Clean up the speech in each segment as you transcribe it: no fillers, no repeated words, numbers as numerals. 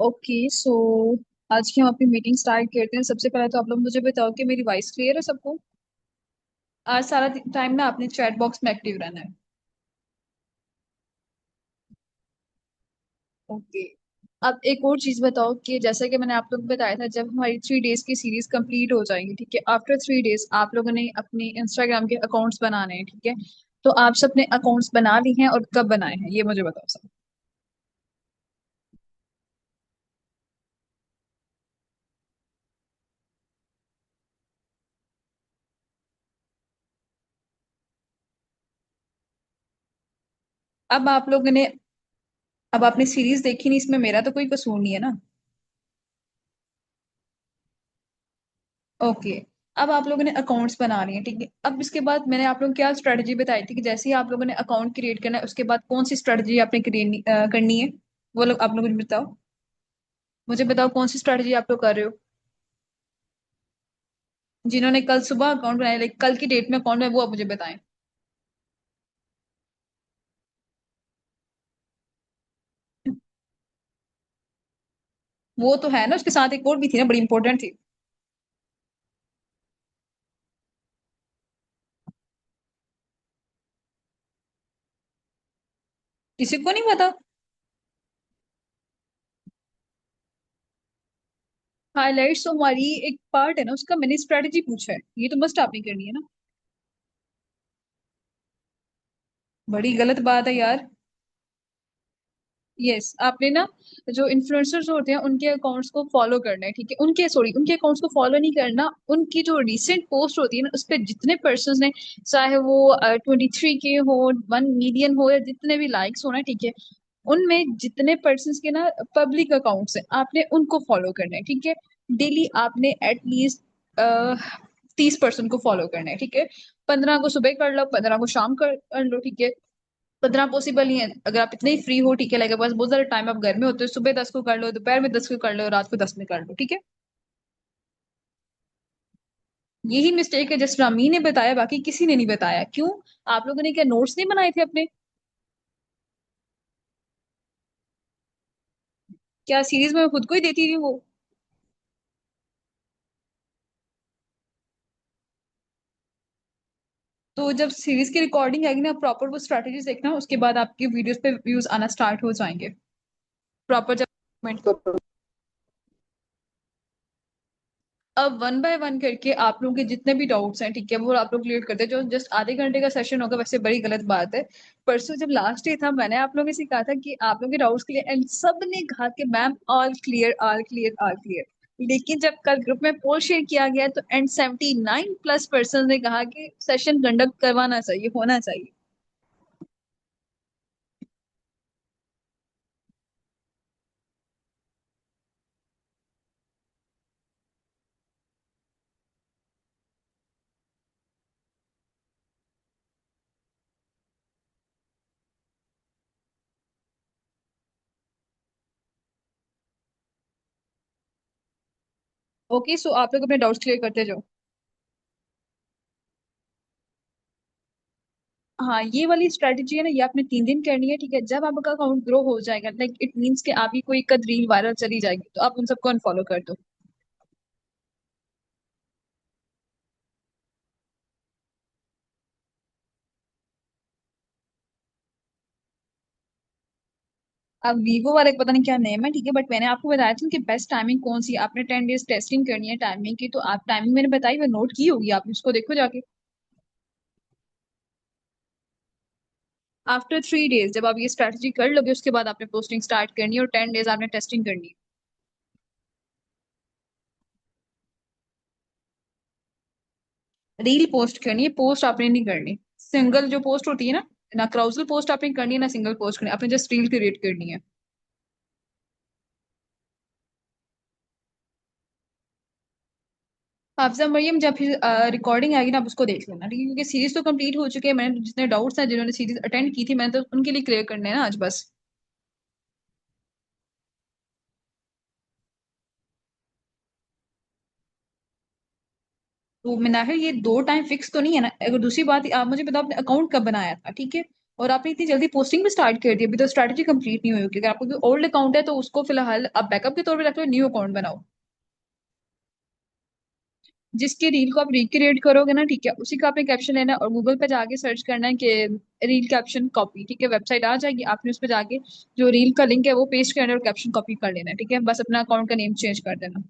Okay so आज की हम अपनी मीटिंग स्टार्ट करते हैं। सबसे पहले तो आप लोग मुझे बताओ कि मेरी वॉइस क्लियर है सबको। आज सारा टाइम ना आपने चैट बॉक्स में एक्टिव रहना है। ओके। अब एक और चीज बताओ कि जैसा कि मैंने आप लोग को बताया था, जब हमारी 3 डेज की सीरीज कंप्लीट हो जाएंगी, ठीक है, आफ्टर 3 डेज आप लोगों ने अपने इंस्टाग्राम के अकाउंट्स बनाने हैं, ठीक है। तो आप सबने अकाउंट्स बना ली हैं और कब बनाए हैं ये मुझे बताओ सब। अब आप लोगों ने अब आपने सीरीज देखी नहीं, इसमें मेरा तो कोई कसूर नहीं है ना। ओके। अब आप लोगों ने अकाउंट्स बना लिए हैं, ठीक है। अब इसके बाद मैंने आप लोगों को क्या स्ट्रेटजी बताई थी कि जैसे ही आप लोगों ने अकाउंट क्रिएट करना है उसके बाद कौन सी स्ट्रेटजी आपने करनी है, वो लोग आप लोग मुझे बताओ। मुझे बताओ कौन सी स्ट्रेटजी आप लोग कर रहे हो। जिन्होंने कल सुबह अकाउंट बनाया, लाइक कल की डेट में अकाउंट है, वो आप मुझे बताएं। वो तो है ना, उसके साथ एक और भी थी ना, बड़ी इंपॉर्टेंट थी। किसी को नहीं पता। हाईलाइट्स तो हमारी एक पार्ट है ना उसका, मैंने स्ट्रेटजी पूछा है, ये तो मस्ट आपने करनी है ना। बड़ी गलत बात है यार। यस, आपने ना जो इन्फ्लुएंसर्स होते हैं उनके अकाउंट्स को फॉलो करना है, ठीक है। उनके अकाउंट्स को फॉलो नहीं करना। उनकी जो रिसेंट पोस्ट होती है ना, उस पर जितने पर्सन ने, चाहे वो 23 के हो, 1 मिलियन हो, या जितने भी लाइक्स हो ना, ठीक है, उनमें जितने पर्सन के ना पब्लिक अकाउंट्स हैं आपने उनको फॉलो करना है, ठीक है। डेली आपने एटलीस्ट 30 पर्सन को फॉलो करना है, ठीक है। 15 को सुबह कर लो, 15 को शाम कर लो, ठीक है। 15 पॉसिबल नहीं है, अगर आप इतने ही फ्री हो, ठीक है, लाइक बस बहुत ज्यादा टाइम आप घर में होते हो, सुबह 10 को कर लो, दोपहर में 10 को कर लो, रात को 10 में कर लो, ठीक है। यही मिस्टेक है जिस रामी ने बताया, बाकी किसी ने नहीं बताया। क्यों? आप लोगों ने क्या नोट्स नहीं बनाए थे अपने? क्या सीरीज में मैं खुद को ही देती थी वो? तो जब सीरीज की रिकॉर्डिंग आएगी ना, प्रॉपर वो स्ट्रैटेजीज देखना, उसके बाद आपके वीडियोस पे व्यूज आना स्टार्ट हो जाएंगे। प्रॉपर जब कमेंट करो। अब वन बाय वन करके आप लोगों के जितने भी डाउट्स हैं, ठीक है, वो आप लोग क्लियर करते हैं। जो जस्ट आधे घंटे का सेशन होगा, वैसे बड़ी गलत बात है। परसों जब लास्ट डे था, मैंने आप लोगों से कहा था कि आप लोगों के डाउट्स क्लियर, एंड सब ने कहा कि ma'am all clear, all clear, all clear. लेकिन जब कल ग्रुप में पोल शेयर किया गया तो एंड 79+ पर्सन ने कहा कि सेशन कंडक्ट करवाना चाहिए, होना चाहिए। ओके, सो आप लोग अपने डाउट्स क्लियर करते जाओ। हाँ, ये वाली स्ट्रेटेजी है ना, ये आपने 3 दिन करनी है, ठीक है। जब आपका अकाउंट ग्रो हो जाएगा, लाइक इट मीन्स कि आपकी कोई कद रील वायरल चली जाएगी, तो आप उन सबको अनफॉलो कर दो। अब वीवो वाले का पता नहीं क्या नेम है, ठीक है, बट मैंने आपको बताया था कि बेस्ट टाइमिंग कौन सी है। आपने 10 डेज टेस्टिंग करनी है टाइमिंग की, तो आप टाइमिंग मैंने बताई, वो नोट की होगी, आप उसको देखो जाके। आफ्टर 3 डेज जब आप ये स्ट्रेटजी कर लोगे, उसके बाद आपने पोस्टिंग स्टार्ट करनी है और 10 डेज आपने टेस्टिंग करनी है। रील पोस्ट करनी है, पोस्ट आपने नहीं करनी। सिंगल जो पोस्ट होती है ना, ना क्राउजल पोस्ट आपने करनी है, ना सिंगल पोस्ट करनी है, आपने जस्ट रील क्रिएट करनी है। हाफिजा मरियम, जब फिर रिकॉर्डिंग आएगी ना, आप उसको देख लेना, ठीक है, क्योंकि सीरीज तो कंप्लीट हो चुके हैं। मैंने जितने डाउट्स हैं, जिन्होंने सीरीज अटेंड की थी, मैंने तो उनके लिए क्लियर करने हैं ना आज बस। तो मिनाहिल, ये 2 टाइम फिक्स तो नहीं है ना? अगर दूसरी बात, आप मुझे बताओ आपने अकाउंट कब बनाया था, ठीक है। और आपने इतनी जल्दी पोस्टिंग भी स्टार्ट कर दी, अभी तो स्ट्रैटेजी कंप्लीट नहीं हुई होगी। अगर आपको कोई ओल्ड अकाउंट है तो उसको फिलहाल आप बैकअप के तौर पे रख लो, न्यू अकाउंट बनाओ। जिसके रील को आप रिक्रिएट करोगे ना, ठीक है, उसी का आपने कैप्शन लेना है और गूगल पे जाके सर्च करना है कि रील कैप्शन कॉपी, ठीक है, वेबसाइट आ जाएगी, आपने उस पे जाके जो रील का लिंक है वो पेस्ट करना है और कैप्शन कॉपी कर लेना है, ठीक है, बस अपना अकाउंट का नेम चेंज कर देना।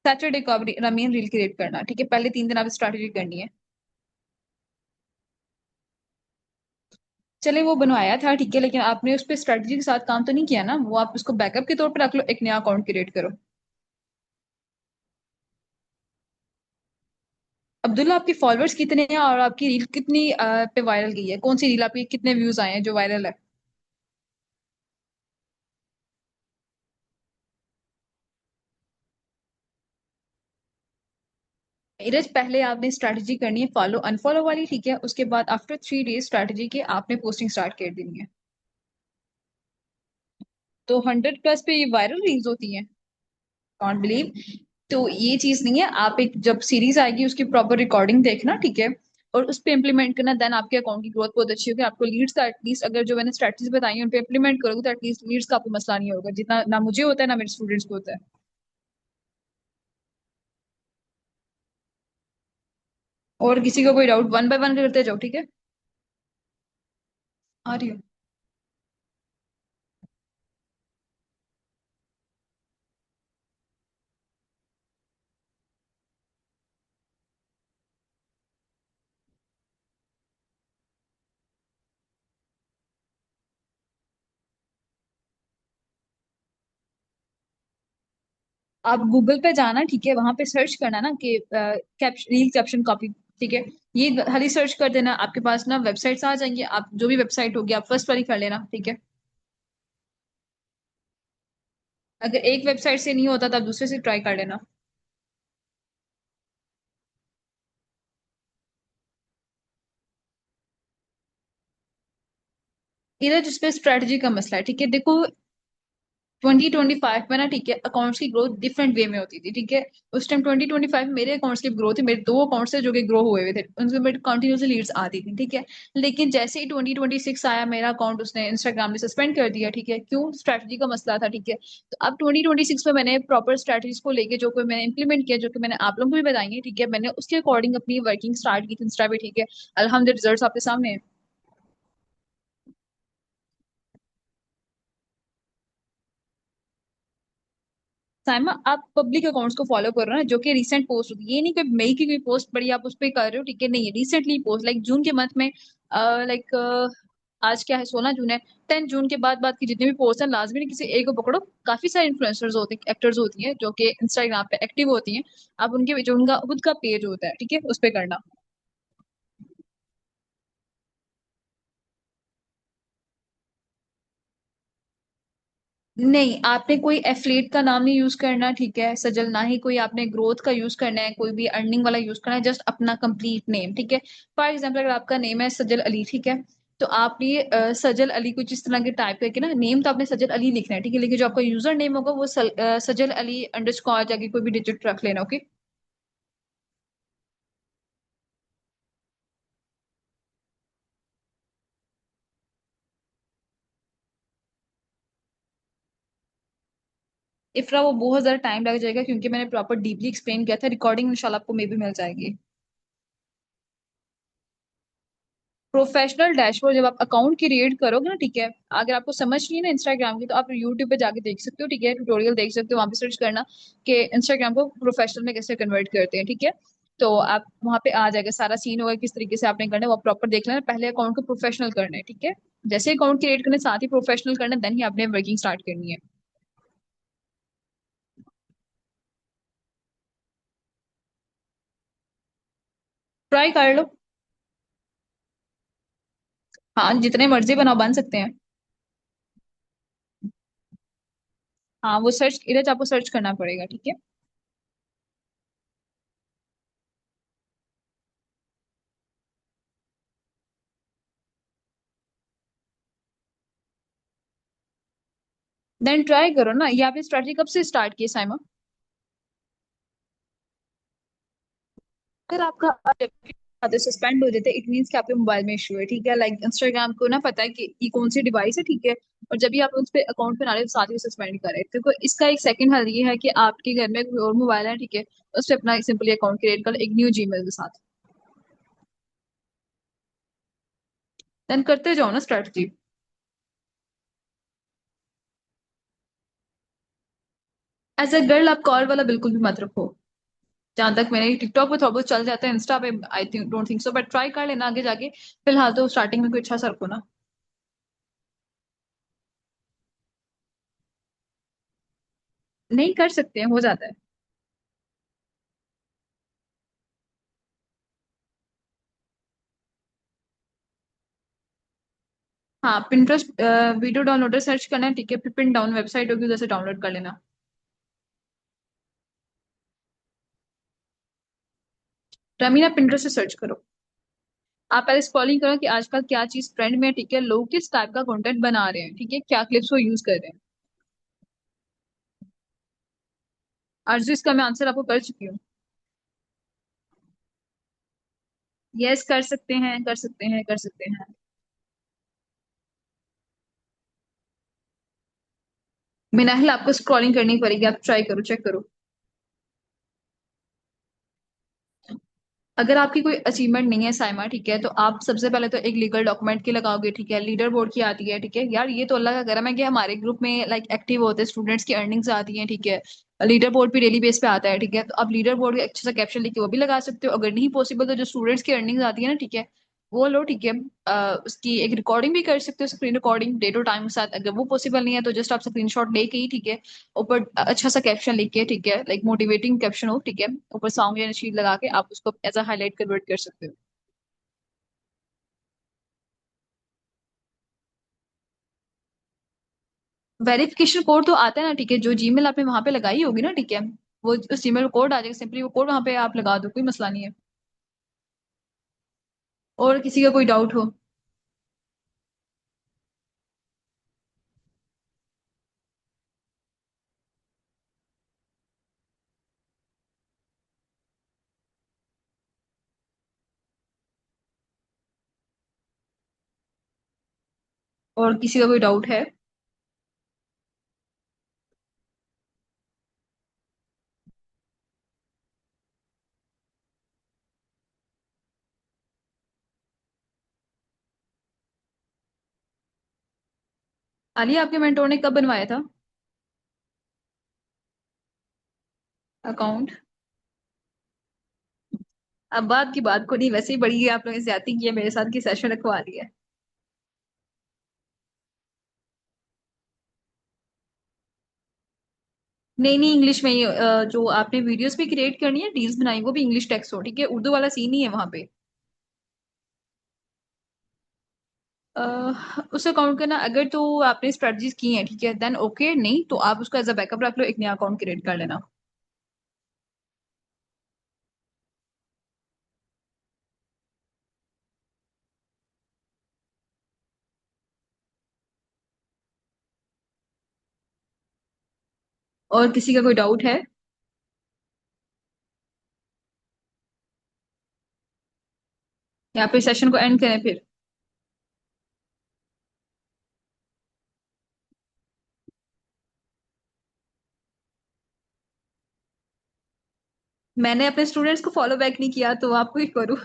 सैटरडे को आप रमीन रील क्रिएट करना, ठीक है, पहले 3 दिन आप स्ट्रैटेजी करनी है। चले वो बनवाया था, ठीक है, लेकिन आपने उस पर स्ट्रेटजी के साथ काम तो नहीं किया ना, वो आप उसको बैकअप के तौर पर रख लो, एक नया अकाउंट क्रिएट करो। अब्दुल्ला, आपके फॉलोअर्स कितने हैं और आपकी रील कितनी पे वायरल गई है, कौन सी रील आपकी कितने व्यूज आए हैं जो वायरल है? नीरज, पहले आपने स्ट्रैटेजी करनी है फॉलो अनफॉलो वाली, ठीक है, उसके बाद आफ्टर 3 डेज स्ट्रैटेजी के आपने पोस्टिंग स्टार्ट कर देनी है। तो 100+ पे ये वायरल रील्स होती हैं? Can't believe. तो ये चीज नहीं है, आप एक जब सीरीज आएगी उसकी प्रॉपर रिकॉर्डिंग देखना, ठीक है, और उस पे इम्प्लीमेंट करना, देन आपके अकाउंट की ग्रोथ बहुत अच्छी होगी। आपको लीड्स का एटलीस्ट, अगर जो मैंने स्ट्रेटजीज बताई है उन पे इम्प्लीमेंट करोगे तो एटलीस्ट लीड्स का आपको मसला नहीं होगा, जितना ना मुझे होता है ना मेरे स्टूडेंट्स को होता है। और किसी को कोई डाउट, वन बाय वन करते जाओ, ठीक है। आ रही हूँ। आप गूगल पे जाना, ठीक है, वहां पे सर्च करना ना कि रील कैप्शन कॉपी, ठीक है, ये खाली सर्च कर देना, आपके पास ना वेबसाइट्स आ जाएंगी, आप जो भी वेबसाइट होगी आप फर्स्ट वाली कर लेना, ठीक है। अगर एक वेबसाइट से नहीं होता तब दूसरे से ट्राई कर लेना। इधर जिसपे स्ट्रेटजी का मसला है, ठीक है, देखो 2025 में ना, ठीक है, अकाउंट्स की ग्रोथ डिफरेंट वे में होती थी, ठीक है। उस टाइम 2025 में मेरे अकाउंट्स की ग्रोथ थी, मेरे 2 अकाउंट्स थे जो कि ग्रो हुए हुए थे, उनसे मेरे कंटिन्यूसली लीड्स आती थी, ठीक है। लेकिन जैसे ही 2026 आया, मेरा अकाउंट उसने इंस्टाग्राम ने सस्पेंड कर दिया, ठीक है, क्यों? स्ट्रैटेजी का मसला था, ठीक है। तो अब 2026 में मैंने प्रॉपर स्ट्रैटेजीज को लेके जो कोई मैंने इंप्लीमेंट किया, जो कि मैंने आप लोगों को भी बताई है, ठीक है, मैंने उसके अकॉर्डिंग अपनी वर्किंग स्टार्ट की थी इंस्टा पे, ठीक है। अल्हम्दुलिल्लाह रिजल्ट आपके सामने है। साइमा, आप पब्लिक अकाउंट्स को फॉलो करो ना, जो कि रिसेंट पोस्ट होती है, ये नहीं कि मई की कोई पोस्ट पड़ी आप उस पर कर रहे हो, ठीक है, नहीं, रिसेंटली पोस्ट लाइक जून के मंथ में, लाइक आज क्या है, 16 जून है, 10 जून के बाद बाद की जितनी भी पोस्ट है लाजमी नहीं किसी एक को पकड़ो। काफी सारे इन्फ्लुएंसर्स होते हैं, एक्टर्स होती हैं जो कि इंस्टाग्राम पे एक्टिव होती हैं, आप उनके जो उनका खुद का पेज होता है, ठीक है, उस पर करना। नहीं, आपने कोई एफलेट का नाम नहीं यूज करना, ठीक है सजल, ना ही कोई आपने ग्रोथ का यूज करना है, कोई भी अर्निंग वाला यूज करना है, जस्ट अपना कंप्लीट नेम, ठीक है। फॉर एग्जाम्पल, अगर आपका नेम है सजल अली, ठीक है, तो आपने सजल अली कुछ इस तरह के टाइप करके ना, नेम तो आपने सजल अली लिखना है, ठीक है, लेकिन जो आपका यूजर नेम होगा वो सजल अली अंडरस्कोर जाके कोई भी डिजिट रख लेना, ओके। इफरा, वो बहुत ज्यादा टाइम लग जाएगा क्योंकि मैंने प्रॉपर डीपली एक्सप्लेन किया था, रिकॉर्डिंग इंशाल्लाह आपको मे भी मिल जाएगी। प्रोफेशनल डैशबोर्ड जब आप अकाउंट क्रिएट करोगे ना, ठीक है, अगर आपको समझ नहीं है ना इंस्टाग्राम की, तो आप यूट्यूब पे जाके देख सकते हो, ठीक है, ट्यूटोरियल देख सकते हो, वहां पे सर्च करना कि इंस्टाग्राम को प्रोफेशनल में कैसे कन्वर्ट करते हैं, ठीक है। तो आप वहां पे आ जाएगा सारा सीन, होगा किस तरीके से आपने करना है वो प्रॉपर देख लेना, पहले अकाउंट को प्रोफेशनल करना है, ठीक है। जैसे अकाउंट क्रिएट करने साथ ही प्रोफेशनल करना, देन ही आपने वर्किंग स्टार्ट करनी है। ट्राई कर लो। हाँ, जितने मर्जी बनाओ, बन सकते हैं। हाँ, वो सर्च इधर आपको सर्च करना पड़ेगा, ठीक है। देन ट्राई करो ना, ये आपने स्ट्रैटेजी कब से स्टार्ट की, साइमा? अगर आपका खाते सस्पेंड हो जाते इट मीन्स कि आपके मोबाइल में इशू है, ठीक है। लाइक इंस्टाग्राम को ना पता है कि ये कौन सी डिवाइस है, ठीक है। और जब भी आप उस पर अकाउंट बना रहे हो साथ ही सस्पेंड करें, तो इसका एक सेकंड हल ये है कि आपके घर में कोई और मोबाइल है, ठीक है, उस पर अपना सिंपली अकाउंट क्रिएट कर एक न्यू जीमेल के साथ। देन करते जाओ ना स्ट्रेटजी। एज अ गर्ल आप कॉल वाला बिल्कुल भी मत रखो। जहां तक मैंने टिकटॉक पे थोड़ा बहुत चल जाता है, इंस्टा पे I think don't think so, but try कर लेना आगे जाके। फिलहाल तो स्टार्टिंग में कोई अच्छा सा रखो ना। नहीं कर सकते हैं, हो जाता है। हाँ, पिंटरेस्ट वीडियो डाउनलोडर सर्च करना है, ठीक है, फिर पिन डाउन वेबसाइट होगी उधर से डाउनलोड कर लेना। रमीना पिंटरेस्ट से सर्च करो। आप पहले स्क्रॉलिंग करो कि आजकल क्या चीज ट्रेंड में है, ठीक है, लोग किस टाइप का कंटेंट बना रहे हैं, ठीक है, क्या क्लिप्स वो यूज कर रहे हैं। आज इसका मैं आंसर आपको कर चुकी हूँ। यस कर सकते हैं, कर सकते हैं, कर सकते हैं। मिनाहिल आपको स्क्रॉलिंग करनी पड़ेगी, आप ट्राई करो, चेक करो। अगर आपकी कोई अचीवमेंट नहीं है साइमा, ठीक है, तो आप सबसे पहले तो एक लीगल डॉक्यूमेंट की लगाओगे, ठीक है, लीडर बोर्ड की आती है, ठीक है यार, ये तो अल्लाह का करम है कि हमारे ग्रुप में लाइक एक्टिव होते हैं स्टूडेंट्स की अर्निंग्स आती हैं, ठीक है। लीडर बोर्ड भी डेली बेस पे आता है, ठीक है, तो आप लीडर बोर्ड का अच्छा सा कैप्शन लिख के वो भी लगा सकते हो। अगर नहीं पॉसिबल तो जो स्टूडेंट्स की अर्निंग्स आती है ना, ठीक है, वो लो, ठीक है। उसकी एक रिकॉर्डिंग भी कर सकते हो, स्क्रीन रिकॉर्डिंग डेट और टाइम के साथ। अगर वो पॉसिबल नहीं है तो जस्ट आप स्क्रीनशॉट लेके ही, ठीक है, ऊपर अच्छा सा कैप्शन लिख के, ठीक है, लाइक मोटिवेटिंग कैप्शन हो, ठीक है, ऊपर सॉन्ग या शीट लगा के आप उसको एज अ हाईलाइट कन्वर्ट कर सकते हो। वेरिफिकेशन कोड तो आता है ना, ठीक है, जो जीमेल आपने वहां पे लगाई होगी ना, ठीक है, वो उस जीमेल कोड आ जाएगा, सिंपली वो कोड वहां पे आप लगा दो, कोई मसला नहीं है। और किसी का कोई डाउट हो? और किसी का कोई डाउट है? आलिया आपके मेंटोर ने कब बनवाया था अकाउंट? अब बात की बात को नहीं, वैसे ही बड़ी आप लोगों ने ज्यादती की है मेरे साथ की सेशन रखवा ली है। नहीं नहीं, इंग्लिश में ही जो आपने वीडियोस भी क्रिएट करनी है, रील्स बनाई, वो भी इंग्लिश टेक्स्ट हो, ठीक है, उर्दू वाला सीन नहीं है वहां पे। उस अकाउंट का ना, अगर तो आपने स्ट्रेटजीज की हैं, ठीक है, देन ओके, नहीं तो आप उसको एज अ बैकअप रख लो, एक नया अकाउंट क्रिएट कर लेना। और किसी का कोई डाउट है? या फिर सेशन को एंड करें फिर? मैंने अपने स्टूडेंट्स को फॉलो बैक नहीं किया तो आपको ही करूँ?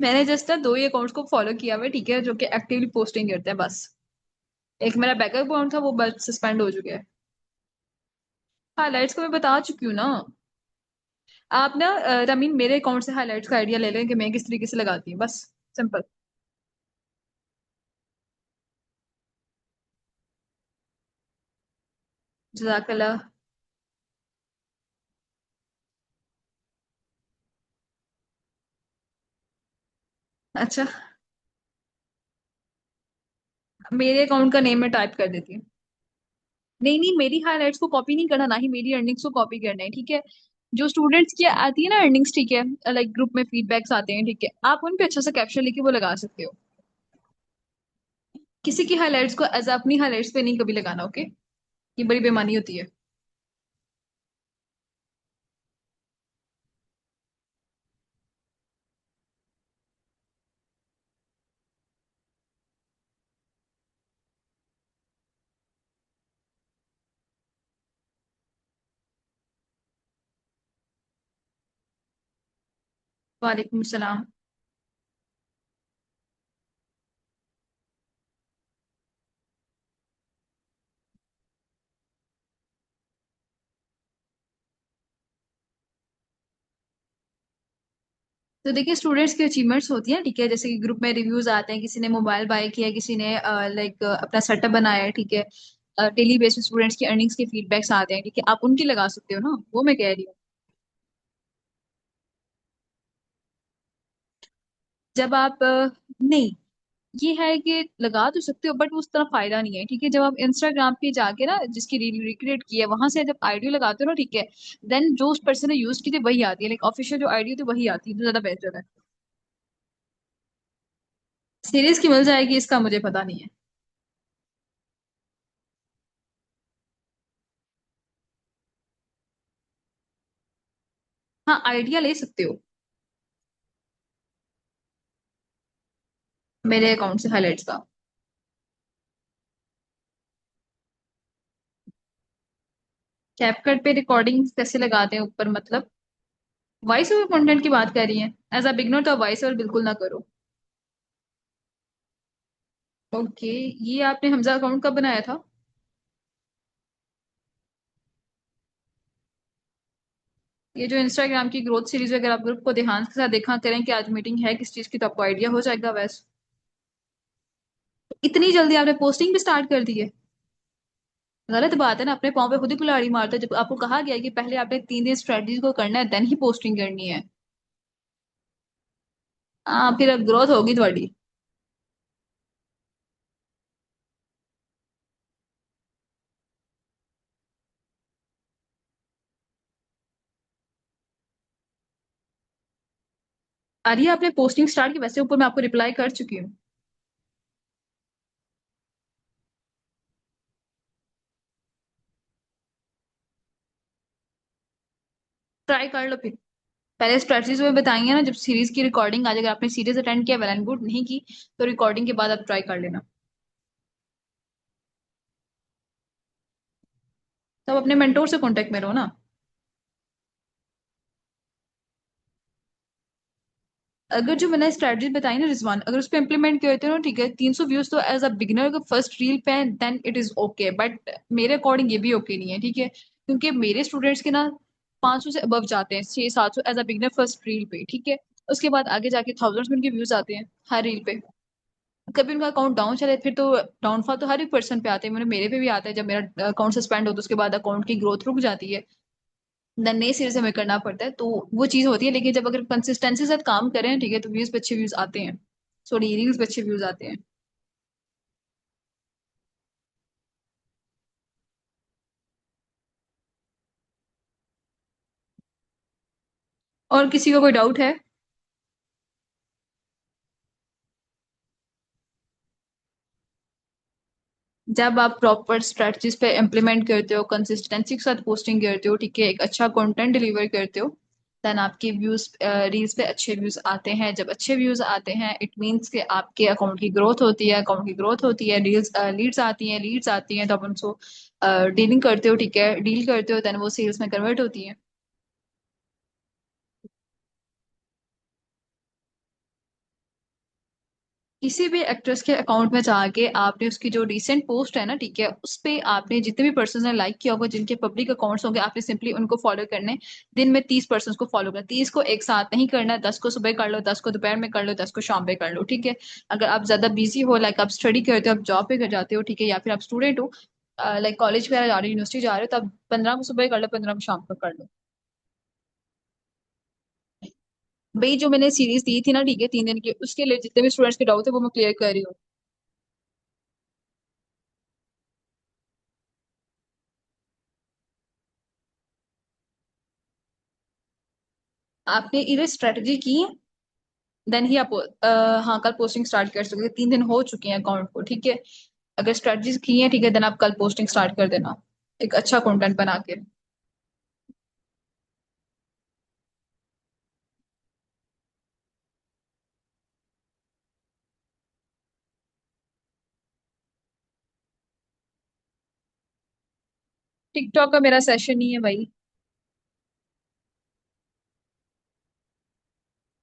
मैंने जस्ट ना दो ही अकाउंट्स को फॉलो किया हुआ है, ठीक है, जो कि एक्टिवली पोस्टिंग करते हैं बस। एक मेरा बैकअप अकाउंट था, वो बस सस्पेंड हो चुका है। हाइलाइट्स को मैं बता चुकी हूँ ना। आप ना रमीन मेरे अकाउंट से हाइलाइट्स का आइडिया ले लें कि मैं किस तरीके से लगाती हूँ, बस सिंपल। जजाकल्ला। अच्छा, मेरे अकाउंट का नेम मैं टाइप कर देती हूँ। नहीं नहीं, मेरी हाइलाइट्स को कॉपी नहीं करना, ना ही मेरी अर्निंग्स को कॉपी करना है, ठीक है। जो स्टूडेंट्स की आती है ना अर्निंग्स, ठीक है, लाइक ग्रुप में फीडबैक्स आते हैं, ठीक है, आप उन पे अच्छा सा कैप्शन लिख के वो लगा सकते हो। किसी की हाइलाइट्स को एज अपनी हाइलाइट्स पे नहीं कभी लगाना, ओके। ये बड़ी बेमानी होती है। वालेकुम सलाम। तो देखिए, स्टूडेंट्स की अचीवमेंट्स होती हैं, ठीक है, जैसे कि ग्रुप में रिव्यूज आते हैं, किसी ने मोबाइल बाय किया, किसी ने लाइक अपना सेटअप बनाया है, ठीक है। डेली बेसिस स्टूडेंट्स की अर्निंग्स के फीडबैक्स आते हैं, ठीक है, आप उनकी लगा सकते हो ना, वो मैं कह रही हूँ। जब आप नहीं, ये है कि लगा तो सकते हो बट उस तरह फायदा नहीं है, ठीक है। जब आप इंस्टाग्राम पे जाके ना जिसकी रील रिक्रिएट की है वहां से जब आईडी लगाते हो ना, ठीक है, देन जो उस पर्सन ने यूज की थी वही आती है, लाइक ऑफिशियल जो आईडी होती है वही आती है, तो ज्यादा बेहतर है। सीरीज की मिल जाएगी, इसका मुझे पता नहीं है। हाँ, आइडिया ले सकते हो। मेरे अकाउंट से हाइलाइट्स का। कैपकट पे रिकॉर्डिंग कैसे लगाते हैं ऊपर, मतलब वॉइस ओवर कंटेंट की बात कर रही है? एज अ बिगनर तो वॉइस ओवर बिल्कुल ना करो। ओके, ये आपने हमजा अकाउंट कब बनाया था? ये जो इंस्टाग्राम की ग्रोथ सीरीज, अगर आप ग्रुप को ध्यान के साथ देखा करें कि आज मीटिंग है किस चीज की, तो आपको आइडिया हो जाएगा वैसे। इतनी जल्दी आपने पोस्टिंग भी स्टार्ट कर दी है? गलत बात है ना, अपने पाँव पे खुद ही कुल्हाड़ी मारते हो, जब आपको कहा गया है कि पहले आपने 3 दिन स्ट्रेटजी को करना है देन ही पोस्टिंग करनी है। हाँ, फिर अब ग्रोथ होगी थोड़ी। अरे आपने पोस्टिंग स्टार्ट की, वैसे ऊपर मैं आपको रिप्लाई कर चुकी हूँ। ट्राई कर लो फिर। पहले स्ट्रेटजीज में बताएंगे ना, जब सीरीज की रिकॉर्डिंग आ जाएगी, आपने सीरीज अटेंड किया, वेल एंड गुड, नहीं की तो रिकॉर्डिंग के बाद आप ट्राई कर लेना। तब अपने मेंटोर से कांटेक्ट में रहो ना। अगर जो मैंने स्ट्रेटजी बताई ना रिजवान, अगर उस पर इम्प्लीमेंट किए होते हो ना, ठीक है, 300 व्यूज तो एज अ बिगिनर का फर्स्ट रील पे है then it is okay, but मेरे अकॉर्डिंग ये भी ओके नहीं है, ठीक है, क्योंकि मेरे स्टूडेंट्स के ना 500 से अबव जाते हैं, 600 700 as a beginner first reel पे, ठीक है। उसके बाद आगे जाके थाउजेंड्स में उनके व्यूज आते हैं हर रील पे। कभी उनका अकाउंट डाउन चले फिर तो डाउनफॉल तो हर एक पर्सन पे आते हैं, मेरे पे भी आता है, जब मेरा अकाउंट सस्पेंड होता है उसके बाद अकाउंट की ग्रोथ रुक जाती है, देन नए सिरे से हमें करना पड़ता है, तो वो चीज होती है। लेकिन जब अगर कंसिस्टेंसी से साथ काम करें, ठीक है, तो व्यूज पे अच्छे व्यूज आते हैं, सॉरी रील्स पे अच्छे व्यूज आते हैं। और किसी को कोई डाउट है? जब आप प्रॉपर स्ट्रेटजीज पे इम्प्लीमेंट करते हो, कंसिस्टेंसी के साथ पोस्टिंग करते हो, ठीक है, एक अच्छा कंटेंट डिलीवर करते हो, देन आपके व्यूज रील्स पे अच्छे व्यूज आते हैं। जब अच्छे व्यूज आते हैं इट मीन्स कि आपके अकाउंट की ग्रोथ होती है, अकाउंट की ग्रोथ होती है, रील्स लीड्स आती हैं, लीड्स आती हैं तो आप उनको डीलिंग करते हो, ठीक है, डील करते हो, देन वो सेल्स में कन्वर्ट होती है। किसी भी एक्ट्रेस के अकाउंट में जाके आपने उसकी जो रिसेंट पोस्ट है ना, ठीक है, उस पे आपने जितने भी पर्सन ने लाइक किया होगा, जिनके पब्लिक अकाउंट्स होंगे, आपने सिंपली उनको फॉलो करने। दिन में 30 पर्सन को फॉलो करना, 30 को एक साथ नहीं करना, 10 को सुबह कर लो, 10 को दोपहर में कर लो, 10 को शाम पे कर लो, ठीक है। अगर आप ज्यादा बिजी हो, लाइक आप स्टडी करते हो, आप जॉब पे कर जाते हो, ठीक है, या फिर आप स्टूडेंट हो, लाइक कॉलेज वगैरह जा रहे हो, यूनिवर्सिटी जा रहे हो, तो आप 15 को सुबह कर लो, 15 को शाम को कर लो। भाई जो मैंने सीरीज दी थी ना, ठीक है, 3 दिन की, उसके लिए जितने भी स्टूडेंट्स के डाउट थे वो मैं क्लियर कर रही हूँ। आपने इधर स्ट्रेटजी की, देन ही आप हाँ कल पोस्टिंग स्टार्ट कर सकते हैं, 3 दिन हो चुके हैं अकाउंट को, ठीक है। अगर स्ट्रेटजीज की है, ठीक है, देन आप कल पोस्टिंग स्टार्ट कर देना, एक अच्छा कंटेंट बना के। टिकटॉक का मेरा सेशन नहीं है भाई।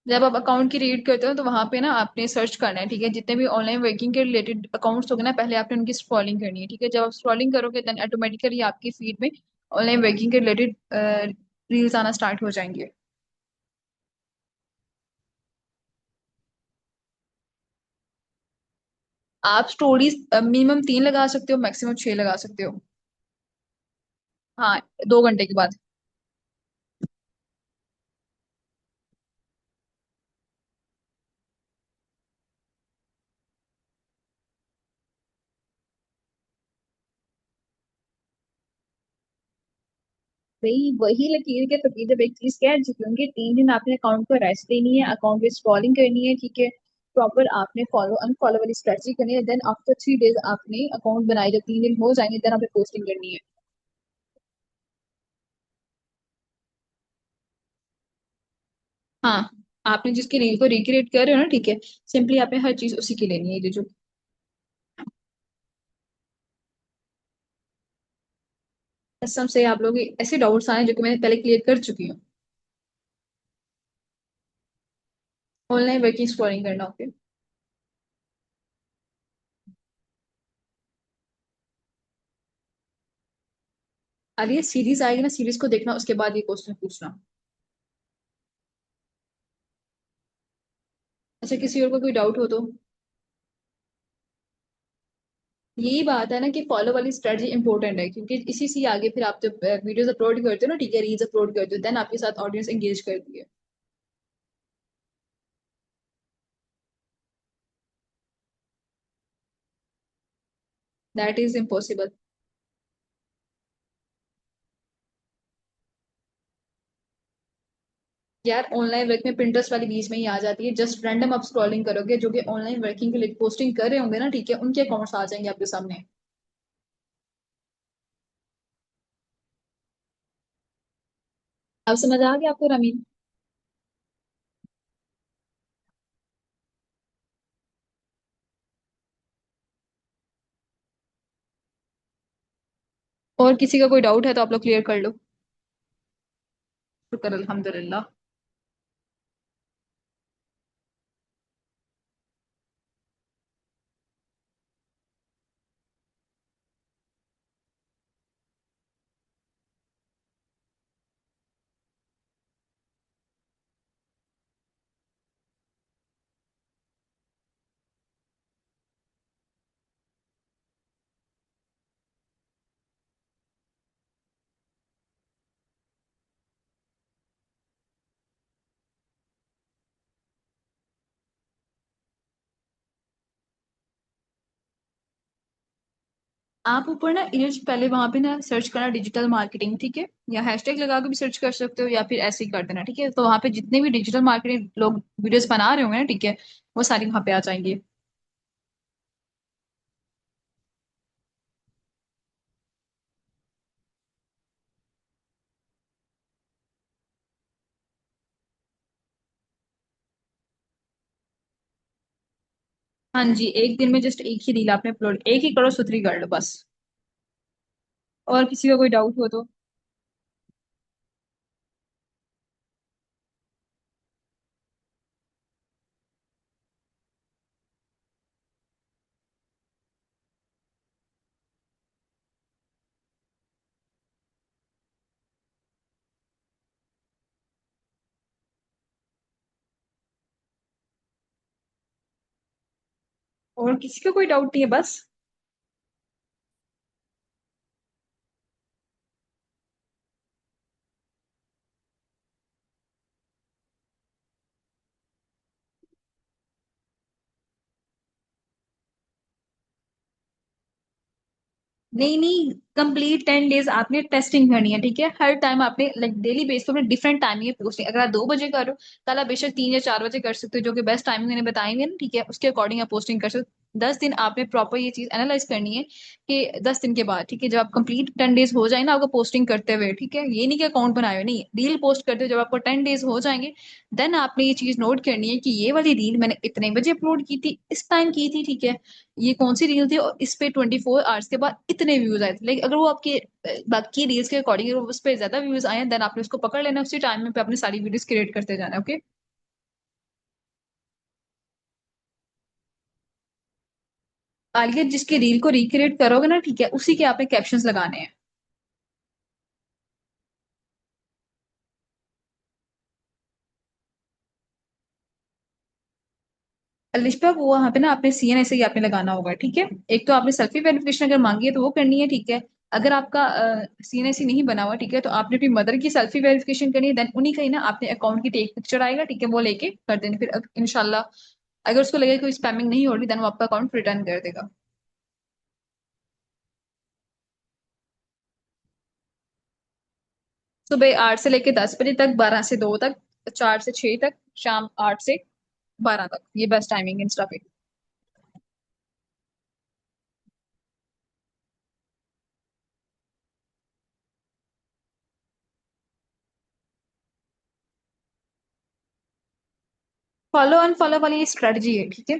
जब आप अकाउंट की रीड करते हो तो वहां पे ना आपने सर्च करना है, ठीक है, जितने भी ऑनलाइन वर्किंग के रिलेटेड अकाउंट्स होंगे ना, पहले आपने उनकी स्क्रॉलिंग करनी है, ठीक है। जब आप स्क्रॉलिंग करोगे देन ऑटोमेटिकली आपकी फीड में ऑनलाइन वर्किंग के रिलेटेड रील्स आना स्टार्ट हो जाएंगे। आप स्टोरीज मिनिमम 3 लगा सकते हो, मैक्सिमम 6 लगा सकते हो। हाँ, 2 घंटे के बाद। भाई वही लकीर के फकीर जब एक चीज कह चुके होंगे, 3 दिन आपने अकाउंट को रेस्ट देनी है, अकाउंट पे स्क्रॉलिंग करनी है, ठीक है। प्रॉपर आपने फॉलो अनफॉलो वाली स्ट्रेटजी करनी है, देन आफ्टर 3 डेज आपने अकाउंट बनाए, जब 3 दिन हो जाएंगे देन आपने पोस्टिंग करनी है। हाँ, आपने जिसकी रील को रिक्रिएट कर रहे हो ना, ठीक है, सिंपली आपने हर चीज उसी की लेनी है, ये जो कसम से आप लोग ऐसे डाउट्स आए जो कि मैंने पहले क्लियर कर चुकी हूँ। ऑनलाइन वर्किंग स्क्रॉलिंग करना, ओके। अरे ये सीरीज आएगी ना, सीरीज को देखना, उसके बाद ये क्वेश्चन पूछना। अच्छा, किसी और को कोई डाउट हो तो। यही बात है ना कि फॉलो वाली स्ट्रेटजी इंपॉर्टेंट है, क्योंकि इसी से आगे फिर आप जब वीडियोस अपलोड करते हो ना, ठीक है, रील्स अपलोड करते हो, देन आपके साथ ऑडियंस एंगेज करती है। That is impossible. यार ऑनलाइन वर्क में पिंटरेस्ट वाली बीच में ही आ जाती है, जस्ट रैंडम आप स्क्रॉलिंग करोगे, जो कि ऑनलाइन वर्किंग के लिए पोस्टिंग कर रहे होंगे ना, ठीक है, उनके अकाउंट्स आ जाएंगे आपके सामने। अब समझ आ गया आपको रमीन? और किसी का कोई डाउट है तो आप लोग क्लियर कर लो। शुक्र अल्हम्दुलिल्लाह। आप ऊपर ना इमेज पहले वहां पे ना सर्च करना डिजिटल मार्केटिंग, ठीक है, या हैशटैग लगा के भी सर्च कर सकते हो, या फिर ऐसे ही कर देना, ठीक है। तो वहां पे जितने भी डिजिटल मार्केटिंग लोग वीडियोस बना रहे होंगे ना, ठीक है, वो सारी वहां पे आ जाएंगी। हाँ जी, एक दिन में जस्ट एक ही रील आपने अपलोड, एक ही करो, सुथरी कर लो बस। और किसी का कोई डाउट हो तो। और किसी का कोई डाउट नहीं है बस। नहीं नहीं, कंप्लीट 10 डेज आपने टेस्टिंग करनी है, ठीक है। हर टाइम आपने लाइक डेली बेस पे अपने डिफरेंट टाइमिंग है पोस्टिंग, अगर आप 2 बजे करो, कल आप बेशक 3 या 4 बजे कर सकते हो, जो कि बेस्ट टाइमिंग मैंने बताई है ना, ठीक है, उसके अकॉर्डिंग आप पोस्टिंग कर सकते हो। 10 दिन आपने प्रॉपर ये चीज एनालाइज करनी है कि 10 दिन के बाद, ठीक है, जब आप कंप्लीट 10 डेज हो जाए ना आपको पोस्टिंग करते हुए, ठीक है, ये नहीं कि अकाउंट बनाए हो, नहीं, रील पोस्ट करते हो, जब आपको 10 डेज हो जाएंगे देन आपने ये चीज नोट करनी है कि ये वाली रील मैंने इतने बजे अपलोड की थी, इस टाइम की थी, ठीक है, ये कौन सी रील थी, और इस पे 24 आवर्स के बाद इतने व्यूज आए थे। लेकिन अगर वो आपके बाकी रील्स के अकॉर्डिंग उस पे ज्यादा व्यूज आए हैं, देन आपने उसको पकड़ लेना, उसी टाइम में पे अपनी सारी वीडियोस क्रिएट करते जाना, ओके। आलिया जिसके रील को रिक्रिएट करोगे ना, ठीक है, उसी के आपने कैप्शंस लगाने हैं। अलिशा वो वहां पे ना आपने सीएन ऐसे ही आपने लगाना होगा, ठीक है। एक तो आपने सेल्फी वेरिफिकेशन अगर मांगी है तो वो करनी है, ठीक है। अगर आपका सीएन ऐसी नहीं बना हुआ, ठीक है, तो आपने अपनी मदर की सेल्फी वेरिफिकेशन करनी है, देन उन्हीं का ही ना आपने अकाउंट की एक पिक्चर आएगा, ठीक है, वो लेके कर देनी फिर इंशाल्लाह। अगर उसको लगे कोई स्पैमिंग नहीं हो रही, देन वो आपका अकाउंट रिटर्न कर देगा। सुबह 8 से लेके 10 बजे तक, 12 से 2 तक, 4 से 6 तक, शाम 8 से 12 तक, ये बेस्ट टाइमिंग इंस्टा पे। फॉलो अनफॉलो वाली स्ट्रेटजी है, ठीक है।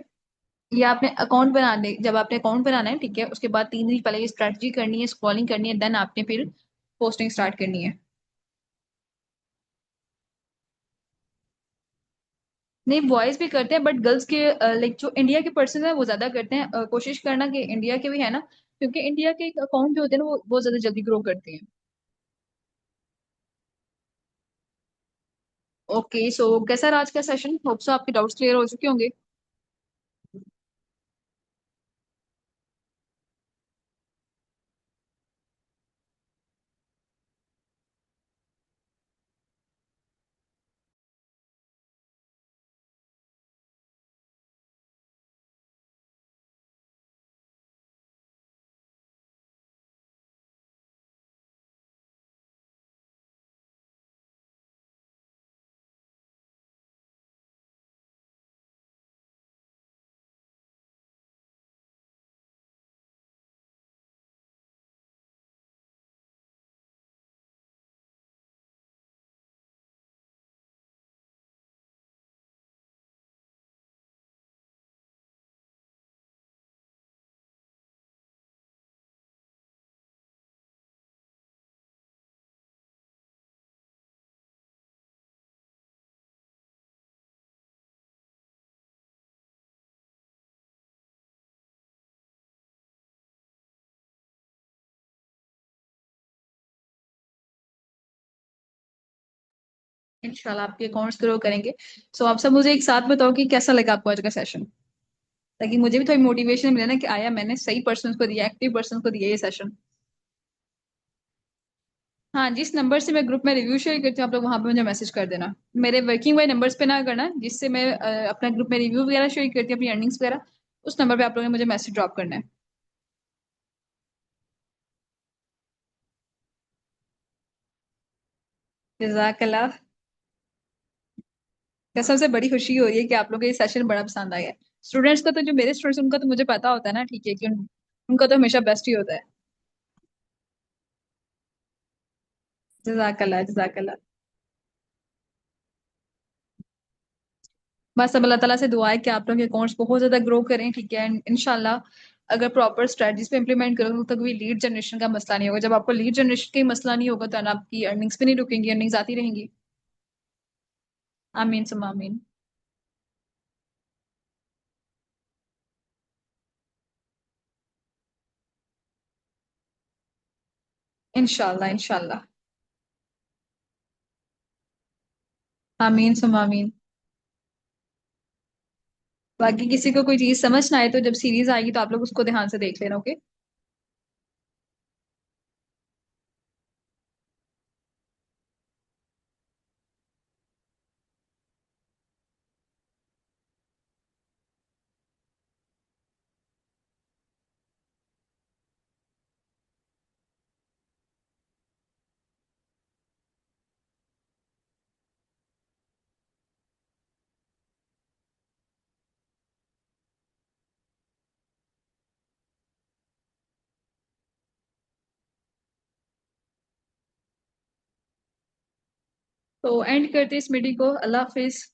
ये आपने अकाउंट बनाने, जब आपने अकाउंट बनाना है, ठीक है, उसके बाद 3 दिन पहले ये स्ट्रेटजी करनी है, स्क्रॉलिंग करनी है, देन आपने फिर पोस्टिंग स्टार्ट करनी है। नहीं, बॉयज भी करते हैं, बट गर्ल्स के लाइक जो इंडिया के पर्सन है वो ज्यादा करते हैं। कोशिश करना कि इंडिया के भी है ना, क्योंकि इंडिया के अकाउंट जो होते हैं ना वो बहुत ज्यादा जल्दी ग्रो करते हैं। ओके, सो कैसा रहा आज का सेशन? होप सो आपके डाउट्स क्लियर हो चुके होंगे। इंशाल्लाह आपके अकाउंट्स ग्रो करेंगे। सो आप सब मुझे एक साथ बताओ कि कैसा लगा आपको आज का सेशन, ताकि मुझे भी थोड़ी मोटिवेशन मिले ना कि आया मैंने सही पर्सन को दिया, एक्टिव पर्सन को दिया ये सेशन। हाँ, जिस नंबर से मैं ग्रुप में रिव्यू शेयर करती हूँ, आप लोग वहां पे मुझे मैसेज कर देना। मेरे वर्किंग वाले नंबर्स पे ना करना, जिससे मैं अपना ग्रुप में रिव्यू वगैरह शेयर करती हूँ, अपनी अर्निंग्स वगैरह। उस नंबर पे आप लोगों ने मुझे मैसेज ड्रॉप करना है। जजाकल्लाह। कसम से बड़ी खुशी हो रही है कि आप लोगों को ये सेशन बड़ा पसंद आया है। स्टूडेंट्स का तो, जो मेरे स्टूडेंट्स उनका तो मुझे पता होता है ना, ठीक है, कि उनका तो हमेशा बेस्ट ही होता है। जजाकल्लाह, जजाकल्लाह। बस अब अल्लाह ताला से दुआ है कि आप लोग के अकाउंट्स बहुत ज्यादा ग्रो करें, ठीक है, एंड इंशाल्लाह अगर प्रॉपर स्ट्रेटजीज पे इंप्लीमेंट करोगे तो कभी लीड जनरेशन का मसला नहीं होगा। जब आपको लीड जनरेशन का ही मसला नहीं होगा, तो आपकी अर्निंग्स भी नहीं रुकेंगी, अर्निंग्स आती रहेंगी। आमीन सुमा आमीन। इंशाल्लाह, इंशाल्लाह। आमीन सुमा आमीन। बाकी किसी को कोई चीज समझ ना आए तो जब सीरीज आएगी तो आप लोग उसको ध्यान से देख लेना, ओके। तो एंड करते हैं इस मीटिंग को। अल्लाह हाफिज।